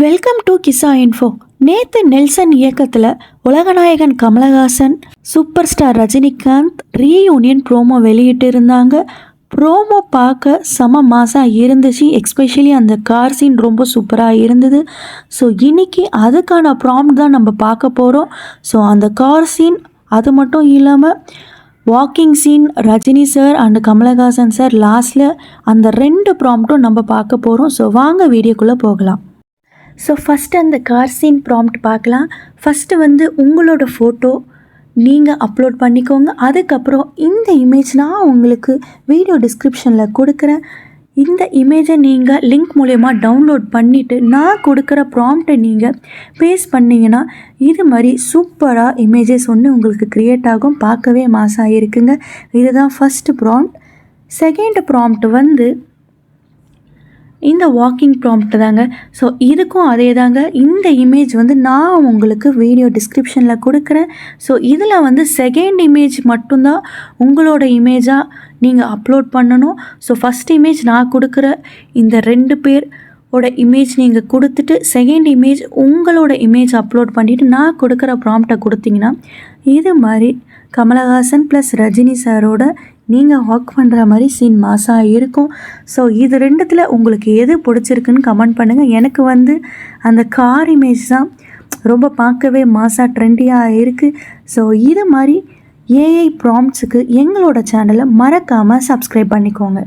Welcome to Kisa info. நேத்து நெல்சன் இயக்கத்தில் உலகநாயகன் Kamal Haasan, super star Rajinikanth reunion promo வெளியிட்டு இருந்தாங்க. ப்ரோமோ பார்க்க செம மாசாக இருந்துச்சு. எஸ்பெஷலி அந்த கார் சீன் ரொம்ப சூப்பராக இருந்தது. ஸோ இன்னைக்கு அதுக்கான ப்ராம்ப்ட் தான் நம்ம பார்க்க போகிறோம். ஸோ அந்த கார் சீன் அது மட்டும் இல்லாமல் walking scene, Rajini sir and Kamal Haasan sir லாஸ்ட்டில் அந்த 2 ப்ராம்ப்ட்டும் நம்ம பார்க்க போகிறோம். ஸோ வாங்க வீடியோக்குள்ளே போகலாம். ஸோ ஃபஸ்ட்டு அந்த கார் சீன் ப்ராம்ப்ட் பார்க்கலாம். ஃபஸ்ட்டு உங்களோட ஃபோட்டோ நீங்கள் அப்லோட் பண்ணிக்கோங்க. அதுக்கப்புறம் இந்த இமேஜ் நான் உங்களுக்கு வீடியோ டிஸ்கிரிப்ஷனில் கொடுக்குறேன். இந்த இமேஜை நீங்கள் லிங்க் மூலயமா டவுன்லோட் பண்ணிவிட்டு நான் கொடுக்குற ப்ராம்ப்டை நீங்கள் பேஸ்ட் பண்ணிங்கன்னா இது மாதிரி சூப்பராக இமேஜஸ் உங்களுக்கு க்ரியேட் ஆகும். பார்க்கவே மாசாக இருக்குங்க. இதுதான் ஃபஸ்ட்டு ப்ராம்ப்ட். செகண்ட் ப்ராம்ப்ட் இந்த வாக்கிங் ப்ராம்ப்ட் தாங்க. ஸோ இதுக்கும் அதே தாங்க. இந்த இமேஜ் நான் உங்களுக்கு வீடியோ டிஸ்கிரிப்ஷனில் கொடுக்குறேன். ஸோ இதில் செகண்ட் இமேஜ் மட்டும்தான் உங்களோட இமேஜாக நீங்கள் அப்லோட் பண்ணணும். ஸோ ஃபஸ்ட் இமேஜ் நான் கொடுக்குற இந்த 2 பேரோட இமேஜ் நீங்கள் கொடுத்துட்டு செகண்ட் இமேஜ் உங்களோட இமேஜ் அப்லோட் பண்ணிவிட்டு நான் கொடுக்குற ப்ராம்ப்டை கொடுத்தீங்கன்னா இது மாதிரி கமலஹாசன் ப்ளஸ் ரஜினி சாரோட நீங்கள் ஒர்க் பண்ணுற மாதிரி சீன் மாசாக இருக்கும். ஸோ இது 2த்தில் உங்களுக்கு எது பிடிச்சிருக்குன்னு கமெண்ட் பண்ணுங்கள். எனக்கு அந்த கார் இமேஜ் தான் ரொம்ப பார்க்கவே மாசாக ட்ரெண்டியாக இருக்குது. ஸோ இது மாதிரி ஏஐ ப்ராம்ப்ட்ஸுக்கு எங்களோட சேனலை மறக்காமல் சப்ஸ்கிரைப் பண்ணிக்கோங்க.